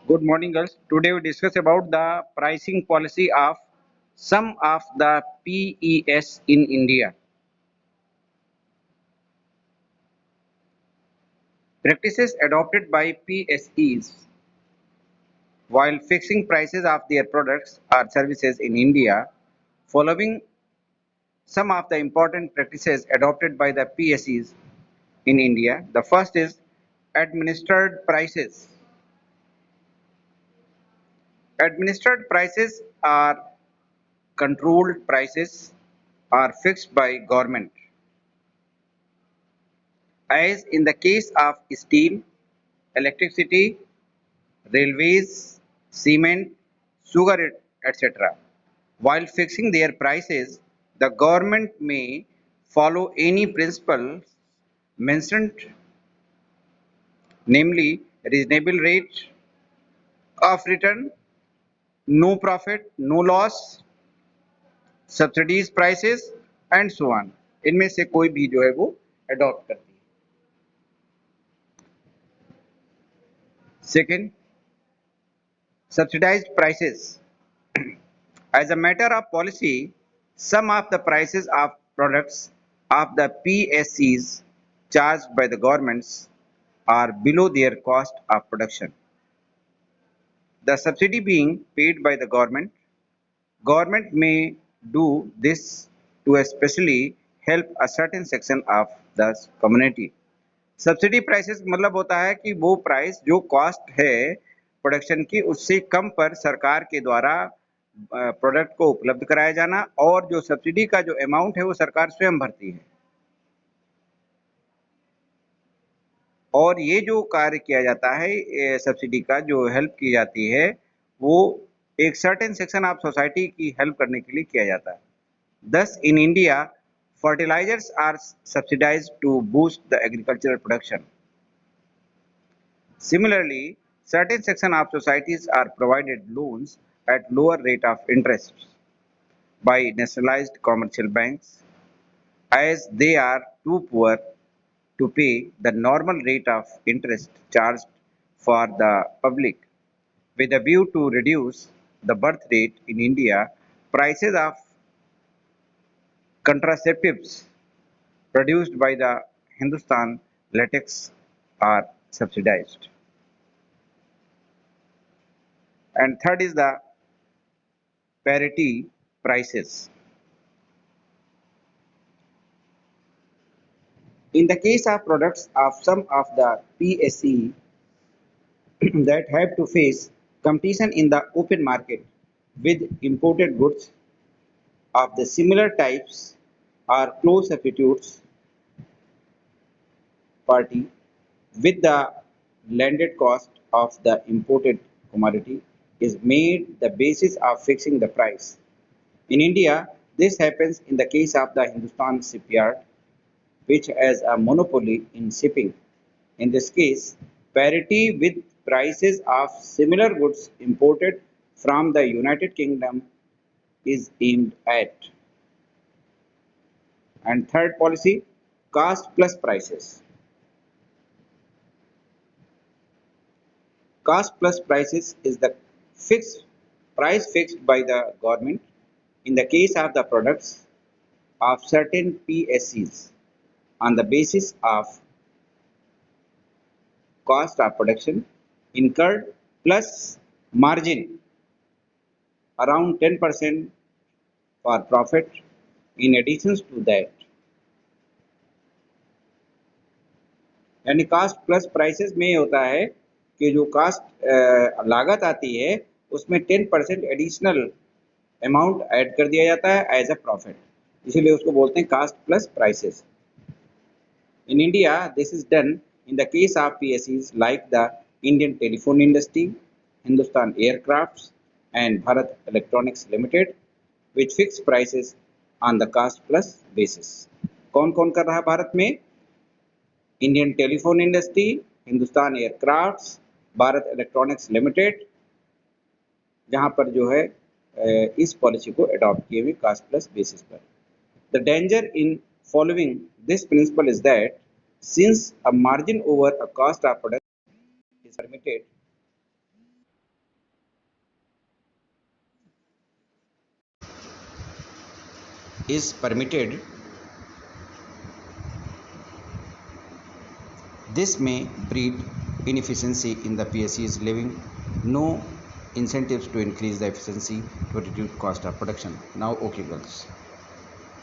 Good morning, girls. Today we discuss about the pricing policy of some of the PES in India. Practices adopted by PSEs while fixing prices of their products or services in India. Following some of the important practices adopted by the PSEs in India. The first is administered prices. Administered prices are controlled prices are fixed by government. As in the case of steel, electricity, railways, cement, sugar, etc. While fixing their prices, the government may follow any principles mentioned, namely reasonable rate of return, no profit, no loss, subsidies prices and so on. इनमें से कोई भी जो है वो adopt करती है. Second, subsidized prices. As a matter of policy, some of the prices of products of the PSCs charged by the governments are below their cost of production. The subsidy being paid by the government may do this to especially help a certain section of the community. Subsidy prices मतलब होता है कि वो price जो cost है production की उससे कम पर सरकार के द्वारा प्रोडक्ट को उपलब्ध कराया जाना और जो सब्सिडी का जो अमाउंट है वो सरकार स्वयं भरती है. और ये जो कार्य किया जाता है सब्सिडी का जो हेल्प की जाती है वो एक सर्टेन सेक्शन ऑफ सोसाइटी की हेल्प करने के लिए किया जाता है. Thus, in India, fertilizers are subsidized to boost the agricultural production. Similarly, certain section of societies are provided loans at lower rate of interest by nationalized commercial banks as they are too poor to pay the normal rate of interest charged for the public. With a view to reduce the birth rate in India, prices of contraceptives produced by the Hindustan Latex are subsidized. And third is the parity prices. In the case of products of some of the PSE that have to face competition in the open market with imported goods of the similar types or close substitutes party with the landed cost of the imported commodity is made the basis of fixing the price. In India, this happens in the case of the Hindustan Shipyard, which has a monopoly in shipping. In this case, parity with prices of similar goods imported from the United Kingdom is aimed at. And third policy, cost plus prices. Cost plus prices is the fixed price fixed by the government in the case of the products of certain PSCs on the basis of cost of production incurred plus margin around 10% for profit. In addition to that, यानी cast plus prices में ये होता है कि जो cast लागत आती है उसमें 10% एडिशनल अमाउंट ऐड कर दिया जाता है एज अ प्रॉफिट, इसीलिए उसको बोलते हैं cost plus prices. In India, this is done in the case of PSEs like the Indian Telephone Industry, Hindustan Aircrafts and Bharat Electronics Limited, which fix prices on the cost plus basis. कौन कौन कर रहा है भारत में? Indian telephone industry, Hindustan aircrafts, Bharat electronics limited, जहां पर जो है इस पॉलिसी को अडॉप्ट किए हुए कास्ट प्लस बेसिस पर. The danger in following this principle is that since a margin over a cost of production is permitted is permitted. This may breed inefficiency in the PSCs, leaving no incentives to increase the efficiency to reduce cost of production. Now, okay, girls.